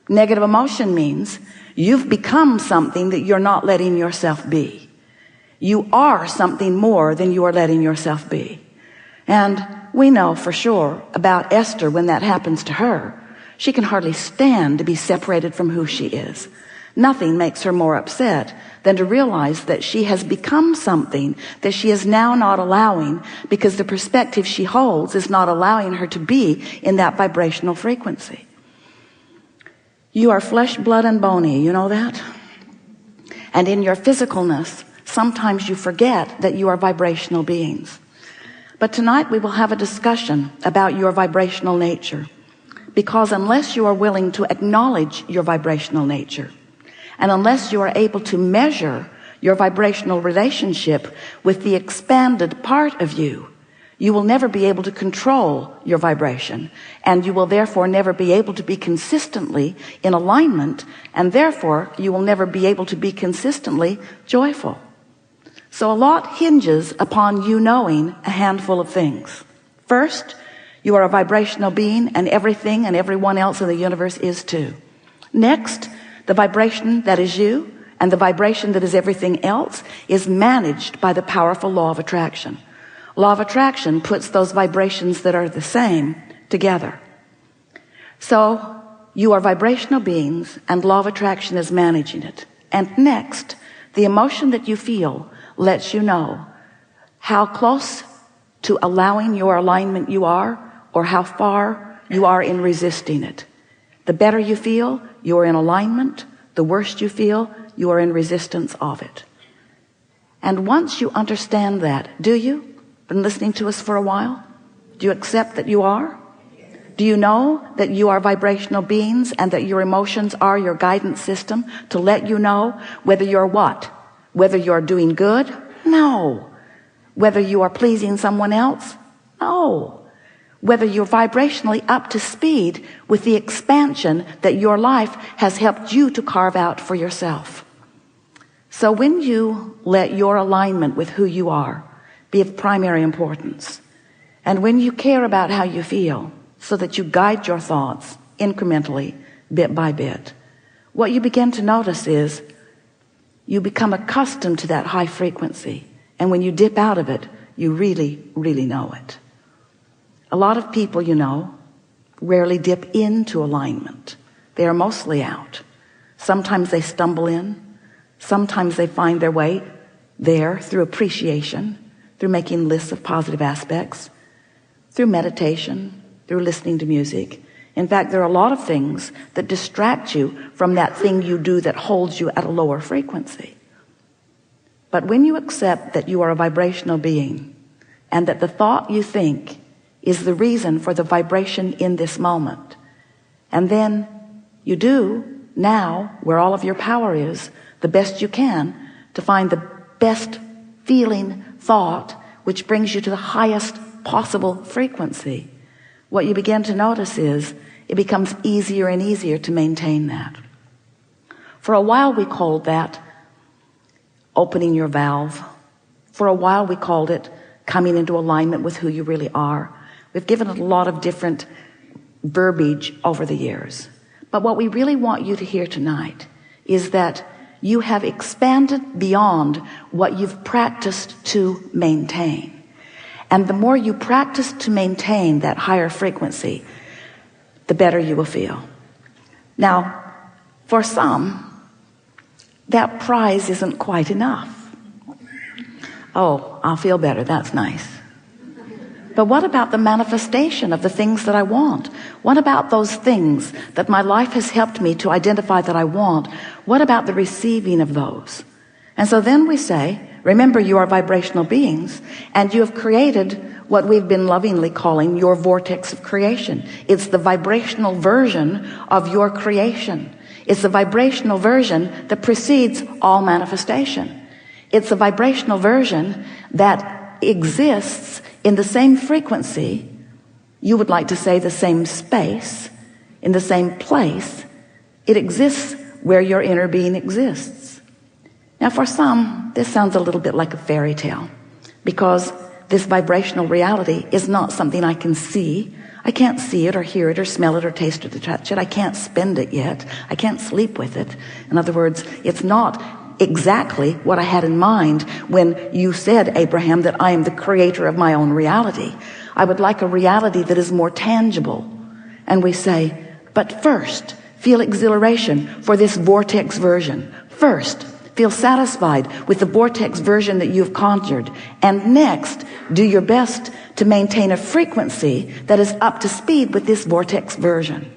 Negative emotion means you've become something that you're not letting yourself be. You are something more than you are letting yourself be. And we know for sure about Esther, when that happens to her, she can hardly stand to be separated from who she is. Nothing makes her more upset than to realize that she has become something that she is now not allowing, because the perspective she holds is not allowing her to be in that vibrational frequency. You are flesh, blood, and bony, you know that? And in your physicalness, sometimes you forget that you are vibrational beings. But tonight we will have a discussion about your vibrational nature, because unless you are willing to acknowledge your vibrational nature, and unless you are able to measure your vibrational relationship with the expanded part of you, you will never be able to control your vibration, and you will therefore never be able to be consistently in alignment, and therefore you will never be able to be consistently joyful. So a lot hinges upon you knowing a handful of things. First, you are a vibrational being, and everything and everyone else in the universe is too. Next, the vibration that is you and the vibration that is everything else is managed by the powerful law of attraction. Law of attraction puts those vibrations that are the same together. So you are vibrational beings, and law of attraction is managing it. And next, the emotion that you feel lets you know how close to allowing your alignment you are, or how far you are in resisting it. The better you feel, you are in alignment. The worse you feel, you are in resistance of it. And once you understand that, do you? Been listening to us for a while? Do you accept that you are? Do you know that you are vibrational beings, and that your emotions are your guidance system to let you know whether you're what? Whether you're doing good? No. Whether you are pleasing someone else? No. Whether you're vibrationally up to speed with the expansion that your life has helped you to carve out for yourself. So when you let your alignment with who you are be of primary importance, and when you care about how you feel so that you guide your thoughts incrementally, bit by bit, what you begin to notice is you become accustomed to that high frequency, and when you dip out of it, you really, really know it. A lot of people, you know, rarely dip into alignment. They are mostly out. Sometimes they stumble in. Sometimes they find their way there through appreciation, through making lists of positive aspects, through meditation, through listening to music. In fact, there are a lot of things that distract you from that thing you do that holds you at a lower frequency. But when you accept that you are a vibrational being, and that the thought you think is the reason for the vibration in this moment, and then you do now, where all of your power is, the best you can to find the best feeling thought which brings you to the highest possible frequency, what you begin to notice is it becomes easier and easier to maintain that. For a while we called that opening your valve. For a while we called it coming into alignment with who you really are. We've given it a lot of different verbiage over the years. But what we really want you to hear tonight is that you have expanded beyond what you've practiced to maintain. And the more you practice to maintain that higher frequency, the better you will feel. Now, for some, that prize isn't quite enough. Oh, I'll feel better. That's nice. But what about the manifestation of the things that I want? What about those things that my life has helped me to identify that I want? What about the receiving of those? And so then we say, remember, you are vibrational beings, and you have created what we've been lovingly calling your vortex of creation. It's the vibrational version of your creation. It's the vibrational version that precedes all manifestation. It's a vibrational version that exists in the same frequency, you would like to say the same space, in the same place. It exists where your inner being exists. Now for some, this sounds a little bit like a fairy tale, because this vibrational reality is not something I can see, I can't see it or hear it or smell it or taste it or touch it. I can't spend it yet. I can't sleep with it. In other words, it's not exactly what I had in mind when you said, Abraham, that I am the creator of my own reality. I would like a reality that is more tangible. And we say, but first, feel exhilaration for this vortex version. First, feel satisfied with the vortex version that you've conjured. And next, do your best to maintain a frequency that is up to speed with this vortex version.